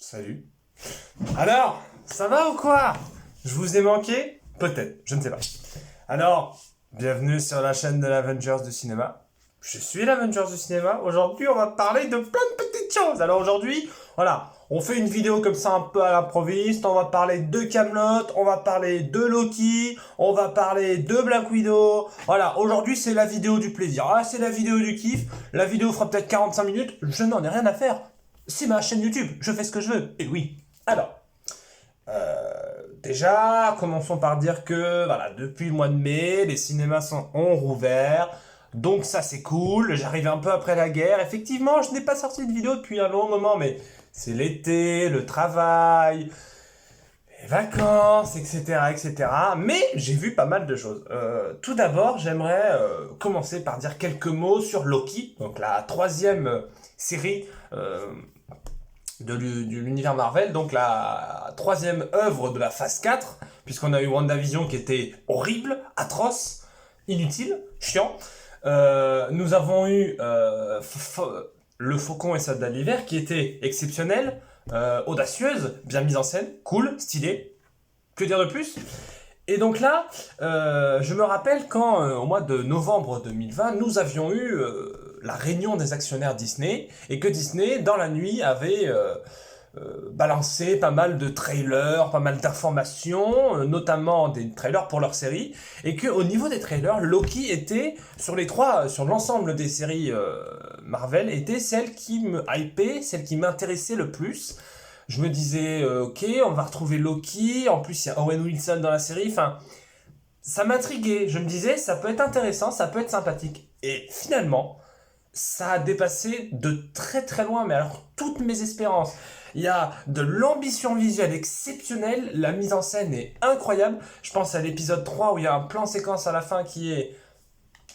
Salut. Alors, ça va ou quoi? Je vous ai manqué? Peut-être, je ne sais pas. Alors, bienvenue sur la chaîne de l'Avengers du cinéma. Je suis l'Avengers du cinéma. Aujourd'hui, on va parler de plein de petites choses. Alors aujourd'hui, voilà, on fait une vidéo comme ça un peu à l'improviste. On va parler de Kaamelott, on va parler de Loki, on va parler de Black Widow. Voilà, aujourd'hui, c'est la vidéo du plaisir. Ah, c'est la vidéo du kiff. La vidéo fera peut-être 45 minutes. Je n'en ai rien à faire. C'est ma chaîne YouTube. Je fais ce que je veux. Et oui. Alors, déjà, commençons par dire que voilà, depuis le mois de mai, les cinémas ont rouvert. Donc ça c'est cool, j'arrive un peu après la guerre. Effectivement, je n'ai pas sorti de vidéo depuis un long moment, mais c'est l'été, le travail, les vacances, etc. etc. Mais j'ai vu pas mal de choses. Tout d'abord, j'aimerais commencer par dire quelques mots sur Loki, donc la troisième série de l'univers Marvel, donc la troisième œuvre de la phase 4, puisqu'on a eu WandaVision qui était horrible, atroce, inutile, chiant. Nous avons eu le Faucon et Soldat de l'hiver qui était exceptionnelle, audacieuse, bien mise en scène, cool, stylée. Que dire de plus? Et donc là, je me rappelle quand, au mois de novembre 2020, nous avions eu la réunion des actionnaires Disney, et que Disney, dans la nuit, avait balancé pas mal de trailers, pas mal d'informations, notamment des trailers pour leur série, et que au niveau des trailers, Loki était, sur l'ensemble des séries Marvel, était celle qui me hypait, celle qui m'intéressait le plus. Je me disais, ok, on va retrouver Loki, en plus il y a Owen Wilson dans la série, enfin, ça m'intriguait. Je me disais, ça peut être intéressant, ça peut être sympathique. Et finalement, ça a dépassé de très très loin, mais alors toutes mes espérances. Il y a de l'ambition visuelle exceptionnelle, la mise en scène est incroyable. Je pense à l'épisode 3 où il y a un plan séquence à la fin qui est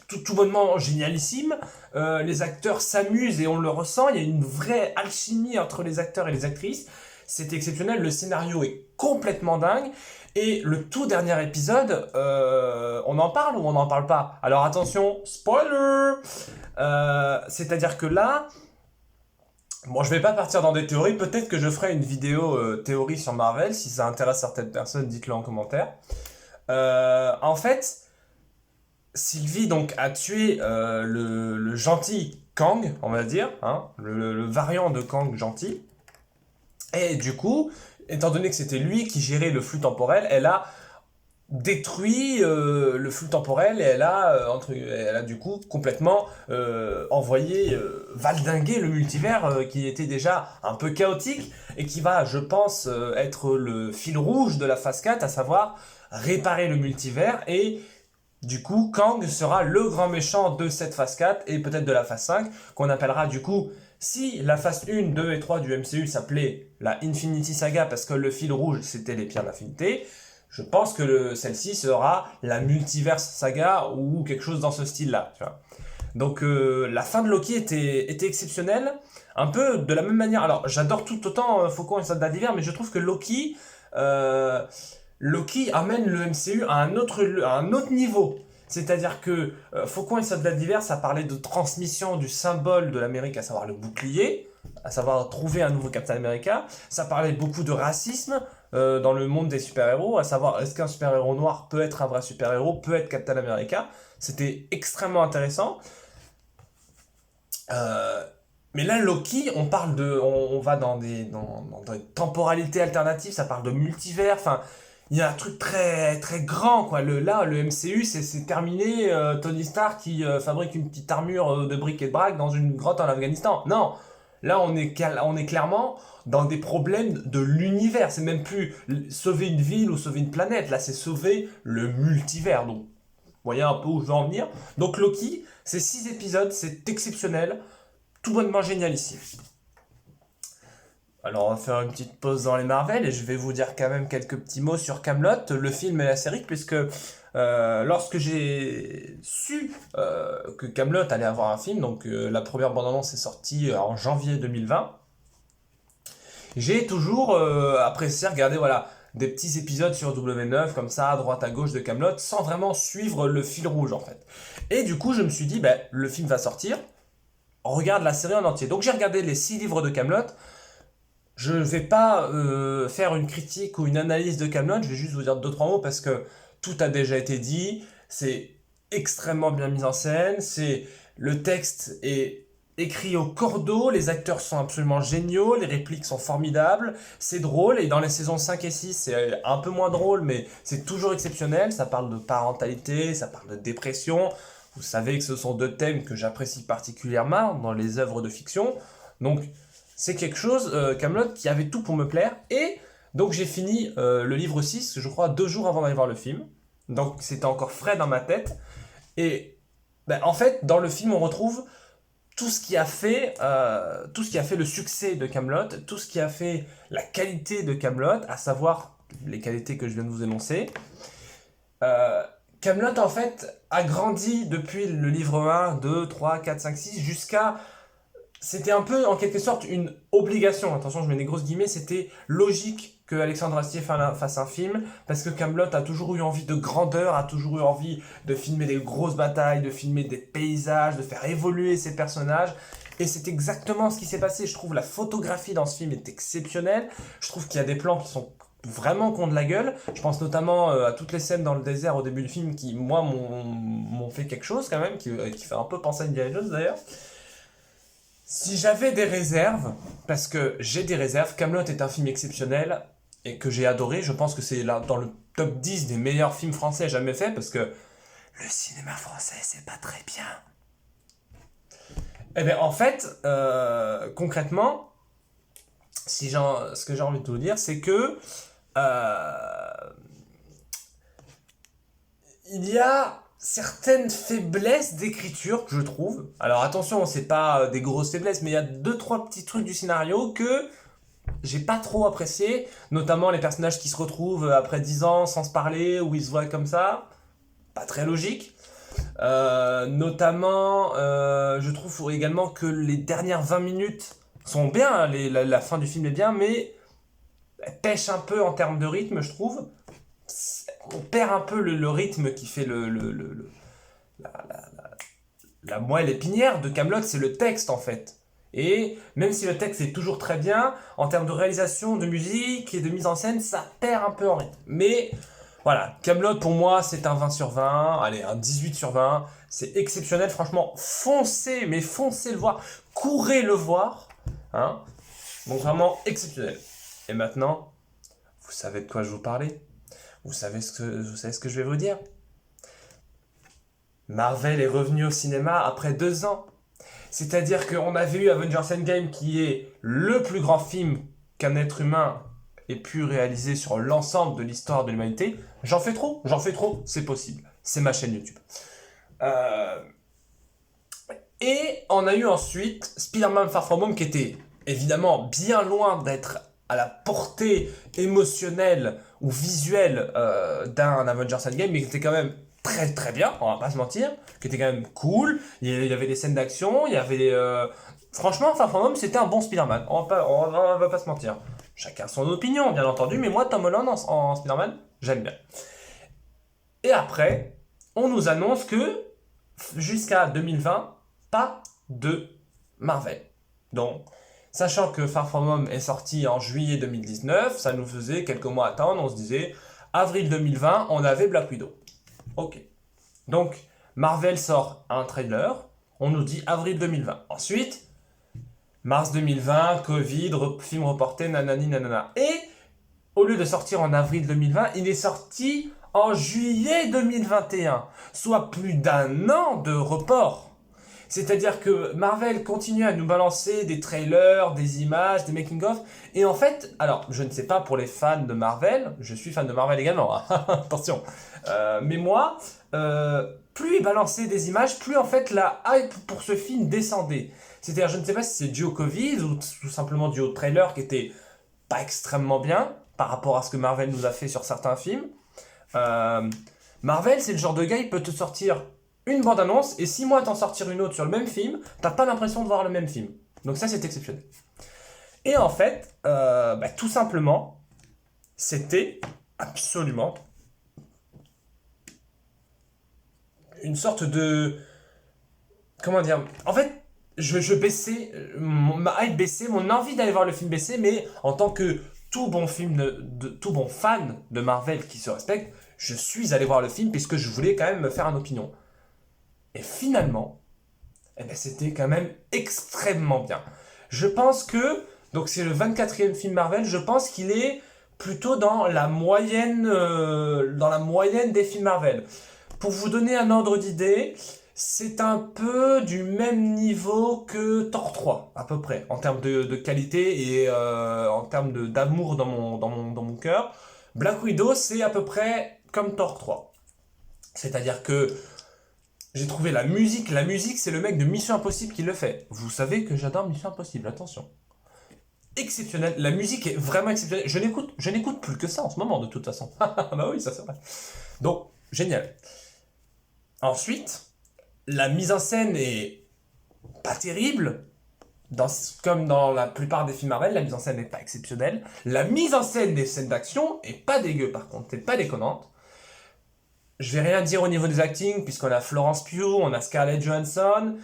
tout bonnement génialissime. Les acteurs s'amusent et on le ressent. Il y a une vraie alchimie entre les acteurs et les actrices. C'est exceptionnel. Le scénario est complètement dingue. Et le tout dernier épisode, on en parle ou on n'en parle pas? Alors attention, spoiler. C'est-à-dire que là, bon, je vais pas partir dans des théories. Peut-être que je ferai une vidéo théorie sur Marvel. Si ça intéresse certaines personnes, dites-le en commentaire. En fait, Sylvie donc a tué le gentil Kang, on va dire, hein, le variant de Kang gentil. Et du coup, étant donné que c'était lui qui gérait le flux temporel, elle a détruit le flux temporel et elle a du coup complètement envoyé valdinguer le multivers qui était déjà un peu chaotique et qui va, je pense, être le fil rouge de la phase 4, à savoir réparer le multivers. Et du coup, Kang sera le grand méchant de cette phase 4 et peut-être de la phase 5, qu'on appellera du coup, si la phase 1, 2 et 3 du MCU s'appelait la Infinity Saga parce que le fil rouge c'était les pierres d'infinité, je pense que celle-ci sera la Multiverse Saga ou quelque chose dans ce style-là. Tu vois. Donc la fin de Loki était exceptionnelle, un peu de la même manière. Alors j'adore tout autant Faucon et Soldat d'hiver, mais je trouve que Loki amène le MCU à un autre niveau. C'est-à-dire que Faucon et Soldat d'hiver, ça parlait de transmission du symbole de l'Amérique, à savoir le bouclier, à savoir trouver un nouveau Captain America. Ça parlait beaucoup de racisme dans le monde des super-héros, à savoir est-ce qu'un super-héros noir peut être un vrai super-héros, peut être Captain America. C'était extrêmement intéressant. Mais là, Loki, on va dans des temporalités alternatives, ça parle de multivers, enfin, il y a un truc très, très grand, quoi. Le MCU, c'est terminé, Tony Stark qui fabrique une petite armure de bric et de brac dans une grotte en Afghanistan. Non, là, on est clairement dans des problèmes de l'univers. C'est même plus sauver une ville ou sauver une planète, là, c'est sauver le multivers. Donc, vous voyez un peu où je veux en venir. Donc, Loki, c'est 6 épisodes, c'est exceptionnel, tout bonnement génial ici. Alors on va faire une petite pause dans les Marvel et je vais vous dire quand même quelques petits mots sur Kaamelott, le film et la série, puisque lorsque j'ai su que Kaamelott allait avoir un film, donc la première bande-annonce est sortie en janvier 2020, j'ai toujours apprécié regarder voilà, des petits épisodes sur W9 comme ça, à droite à gauche de Kaamelott, sans vraiment suivre le fil rouge en fait. Et du coup je me suis dit, le film va sortir, on regarde la série en entier. Donc j'ai regardé les 6 livres de Kaamelott. je vais pas faire une critique ou une analyse de Kaamelott, je vais juste vous dire deux, trois mots parce que tout a déjà été dit, c'est extrêmement bien mis en scène, le texte est écrit au cordeau, les acteurs sont absolument géniaux, les répliques sont formidables, c'est drôle, et dans les saisons 5 et 6, c'est un peu moins drôle, mais c'est toujours exceptionnel, ça parle de parentalité, ça parle de dépression, vous savez que ce sont deux thèmes que j'apprécie particulièrement dans les œuvres de fiction, donc c'est quelque chose, Kaamelott, qui avait tout pour me plaire, et donc j'ai fini le livre 6, je crois, 2 jours avant d'aller voir le film, donc c'était encore frais dans ma tête, et ben, en fait, dans le film, on retrouve tout ce qui a fait le succès de Kaamelott, tout ce qui a fait la qualité de Kaamelott, à savoir les qualités que je viens de vous énoncer. Euh, Kaamelott, en fait, a grandi depuis le livre 1, 2, 3, 4, 5, 6, jusqu'à c'était un peu, en quelque sorte, une obligation. Attention, je mets des grosses guillemets. C'était logique que Alexandre Astier fasse un film, parce que Kaamelott a toujours eu envie de grandeur, a toujours eu envie de filmer des grosses batailles, de filmer des paysages, de faire évoluer ses personnages. Et c'est exactement ce qui s'est passé. Je trouve la photographie dans ce film est exceptionnelle. Je trouve qu'il y a des plans qui sont vraiment qui ont de la gueule. Je pense notamment à toutes les scènes dans le désert au début du film qui, moi, m'ont fait quelque chose quand même, qui fait un peu penser à Indiana Jones d'ailleurs. Si j'avais des réserves, parce que j'ai des réserves, Kaamelott est un film exceptionnel et que j'ai adoré. Je pense que c'est là dans le top 10 des meilleurs films français jamais faits parce que le cinéma français c'est pas très bien. Eh bien en fait, concrètement, ce que j'ai envie de vous dire, c'est que euh, il y a certaines faiblesses d'écriture, je trouve. Alors attention, c'est pas des grosses faiblesses, mais il y a deux, trois petits trucs du scénario que j'ai pas trop apprécié, notamment les personnages qui se retrouvent après 10 ans sans se parler, où ils se voient comme ça, pas très logique. Notamment, je trouve également que les dernières 20 minutes sont bien, hein, la fin du film est bien, mais elle pêche un peu en termes de rythme, je trouve. On perd un peu le rythme qui fait la, la- la moelle épinière de Kaamelott, c'est le texte en fait. Et même si le texte est toujours très bien, en termes de réalisation, de musique et de mise en scène, ça perd un peu en rythme. Mais voilà, Kaamelott pour moi c'est un 20 sur 20, allez un 18 sur 20, c'est exceptionnel, franchement foncez, mais foncez le voir, courez le voir, hein. Donc vraiment exceptionnel. Et maintenant, vous savez de quoi je vous parlais, vous savez ce que je vais vous dire. Marvel est revenu au cinéma après 2 ans. C'est-à-dire qu'on avait eu Avengers Endgame qui est le plus grand film qu'un être humain ait pu réaliser sur l'ensemble de l'histoire de l'humanité. J'en fais trop, c'est possible. C'est ma chaîne YouTube. Euh, Et on a eu ensuite Spider-Man Far From Home qui était évidemment bien loin d'être à la portée émotionnelle ou visuelle d'un Avengers Endgame, mais qui était quand même très très bien, on va pas se mentir, qui était quand même cool. Il y avait des scènes d'action, il y avait... Franchement, Far From Home, c'était un bon Spider-Man, on va pas se mentir. Chacun son opinion, bien entendu, mais moi, Tom Holland en Spider-Man, j'aime bien. Et après, on nous annonce que jusqu'à 2020, pas de Marvel. Donc, sachant que Far From Home est sorti en juillet 2019, ça nous faisait quelques mois attendre, on se disait, avril 2020, on avait Black Widow. Ok. Donc, Marvel sort un trailer, on nous dit avril 2020. Ensuite, mars 2020, Covid, film reporté, nanani nanana. Et, au lieu de sortir en avril 2020, il est sorti en juillet 2021, soit plus d'un an de report. C'est-à-dire que Marvel continue à nous balancer des trailers, des images, des making-of. Et en fait, alors, je ne sais pas pour les fans de Marvel, je suis fan de Marvel également, hein, attention. Mais moi, plus il balançait des images, plus en fait la hype pour ce film descendait. C'est-à-dire, je ne sais pas si c'est dû au Covid ou tout simplement dû au trailer qui était pas extrêmement bien par rapport à ce que Marvel nous a fait sur certains films. Euh, Marvel, c'est le genre de gars, il peut te sortir une bande-annonce et 6 mois t'en sortir une autre sur le même film, t'as pas l'impression de voir le même film. Donc ça, c'est exceptionnel. Et en fait, tout simplement, c'était absolument une sorte de... Comment dire? En fait, je baissais, ma hype baissait, mon envie d'aller voir le film baissait, mais en tant que tout bon tout bon fan de Marvel qui se respecte, je suis allé voir le film puisque je voulais quand même me faire une opinion. Et finalement, eh ben, c'était quand même extrêmement bien. Je pense que, donc c'est le 24e film Marvel, je pense qu'il est plutôt dans la moyenne des films Marvel. Pour vous donner un ordre d'idée, c'est un peu du même niveau que Thor 3, à peu près, en termes de qualité et en termes d'amour dans mon cœur. Black Widow, c'est à peu près comme Thor 3. C'est-à-dire que j'ai trouvé la musique c'est le mec de Mission Impossible qui le fait. Vous savez que j'adore Mission Impossible, attention. Exceptionnel, la musique est vraiment exceptionnelle. Je n'écoute plus que ça en ce moment de toute façon. Bah oui, ça c'est vrai. Donc, génial. Ensuite, la mise en scène est pas terrible. Comme dans la plupart des films Marvel, la mise en scène n'est pas exceptionnelle. La mise en scène des scènes d'action est pas dégueu par contre, c'est pas déconnante. Je vais rien dire au niveau des actings, puisqu'on a Florence Pugh, on a Scarlett Johansson,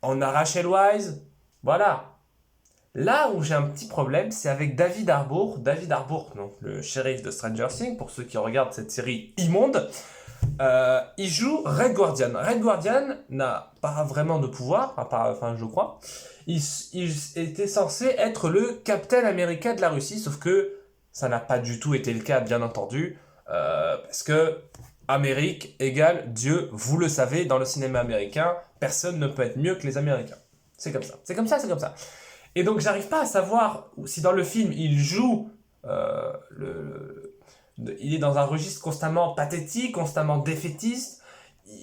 on a Rachel Weisz. Voilà. Là où j'ai un petit problème, c'est avec David Harbour. David Harbour, donc le shérif de Stranger Things, pour ceux qui regardent cette série immonde. Il joue Red Guardian. Red Guardian n'a pas vraiment de pouvoir, enfin je crois. Il était censé être le Captain America de la Russie, sauf que ça n'a pas du tout été le cas, bien entendu, parce que Amérique égale Dieu, vous le savez, dans le cinéma américain, personne ne peut être mieux que les Américains. C'est comme ça, c'est comme ça, c'est comme ça. Et donc j'arrive pas à savoir si dans le film il joue il est dans un registre constamment pathétique, constamment défaitiste.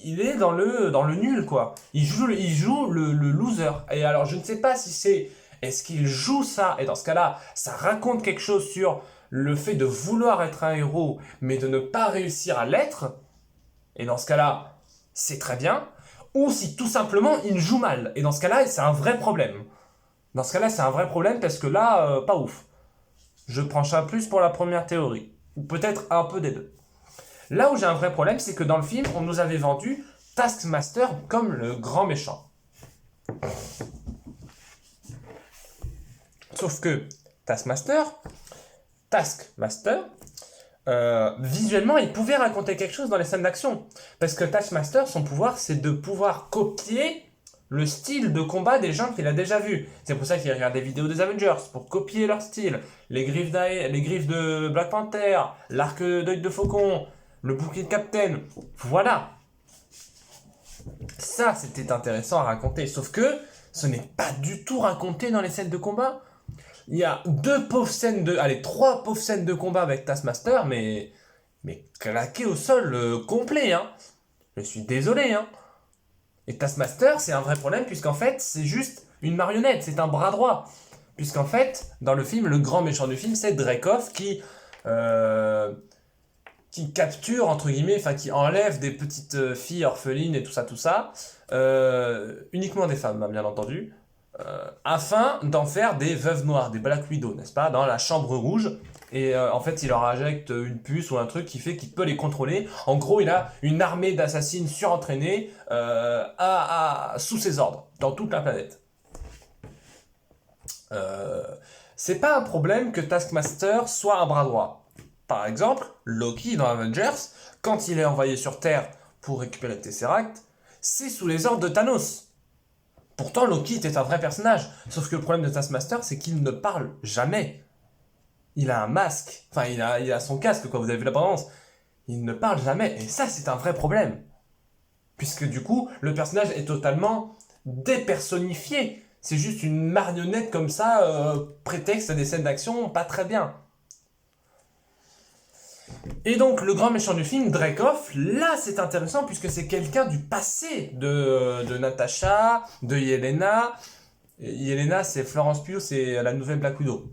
Il est dans le nul, quoi. Il joue le loser. Et alors, je ne sais pas si c'est... Est-ce qu'il joue ça? Et dans ce cas-là, ça raconte quelque chose sur le fait de vouloir être un héros, mais de ne pas réussir à l'être. Et dans ce cas-là, c'est très bien. Ou si tout simplement, il joue mal. Et dans ce cas-là, c'est un vrai problème. Dans ce cas-là, c'est un vrai problème parce que là, pas ouf. Je penche un plus pour la première théorie. Ou peut-être un peu des deux. Là où j'ai un vrai problème, c'est que dans le film, on nous avait vendu Taskmaster comme le grand méchant. Sauf que Taskmaster, visuellement, il pouvait raconter quelque chose dans les scènes d'action. Parce que Taskmaster, son pouvoir, c'est de pouvoir copier le style de combat des gens qu'il a déjà vus. C'est pour ça qu'il regarde des vidéos des Avengers, pour copier leur style. Les griffes de Black Panther, l'arc d'œil de faucon, le bouclier de Captain. Voilà. Ça, c'était intéressant à raconter. Sauf que ce n'est pas du tout raconté dans les scènes de combat. Il y a trois pauvres scènes de combat avec Taskmaster, mais claqué au sol complet, hein. Je suis désolé, hein. Et Taskmaster, c'est un vrai problème, puisqu'en fait, c'est juste une marionnette, c'est un bras droit. Puisqu'en fait, dans le film, le grand méchant du film, c'est Dreykov qui capture, entre guillemets, enfin qui enlève des petites filles orphelines et tout ça, uniquement des femmes, bien entendu, afin d'en faire des veuves noires, des Black Widow, n'est-ce pas, dans la chambre rouge. Et en fait, il leur injecte une puce ou un truc qui fait qu'il peut les contrôler. En gros, il a une armée d'assassines surentraînées sous ses ordres, dans toute la planète. C'est pas un problème que Taskmaster soit un bras droit. Par exemple, Loki dans Avengers, quand il est envoyé sur Terre pour récupérer le Tesseract, c'est sous les ordres de Thanos. Pourtant, Loki était un vrai personnage. Sauf que le problème de Taskmaster, c'est qu'il ne parle jamais. Il a un masque. Enfin, il a son casque, quoi. Vous avez vu l'apparence. Il ne parle jamais. Et ça, c'est un vrai problème. Puisque du coup, le personnage est totalement dépersonnifié. C'est juste une marionnette comme ça, prétexte à des scènes d'action pas très bien. Et donc, le grand méchant du film, Dreykov, là, c'est intéressant puisque c'est quelqu'un du passé de Natasha, de Yelena. Et Yelena, c'est Florence Pugh, c'est la nouvelle Black Widow.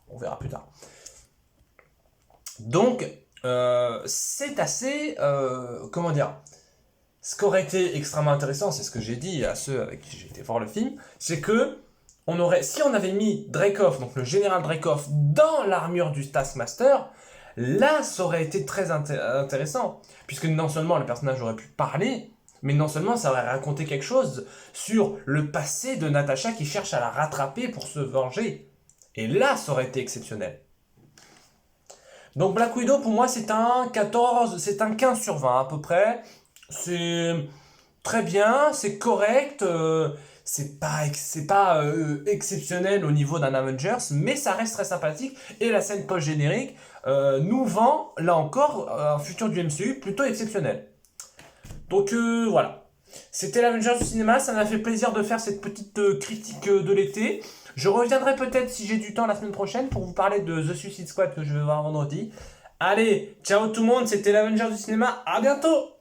On verra plus tard. Donc, c'est assez... comment dire? Ce qui aurait été extrêmement intéressant, c'est ce que j'ai dit à ceux avec qui j'ai été voir le film, c'est que si on avait mis Dreykov, donc le général Dreykov, dans l'armure du Taskmaster, là, ça aurait été très intéressant. Puisque non seulement le personnage aurait pu parler, Mais non seulement ça aurait raconté quelque chose sur le passé de Natasha qui cherche à la rattraper pour se venger. Et là, ça aurait été exceptionnel. Donc Black Widow, pour moi, c'est un 14, c'est un 15 sur 20 à peu près. C'est très bien, c'est correct, c'est pas exceptionnel au niveau d'un Avengers, mais ça reste très sympathique. Et la scène post-générique nous vend, là encore, un futur du MCU plutôt exceptionnel. Donc voilà. C'était l'Avengers du cinéma, ça m'a fait plaisir de faire cette petite critique de l'été. Je reviendrai peut-être si j'ai du temps la semaine prochaine pour vous parler de The Suicide Squad que je vais voir vendredi. Allez, ciao tout le monde, c'était l'Avengers du cinéma, à bientôt!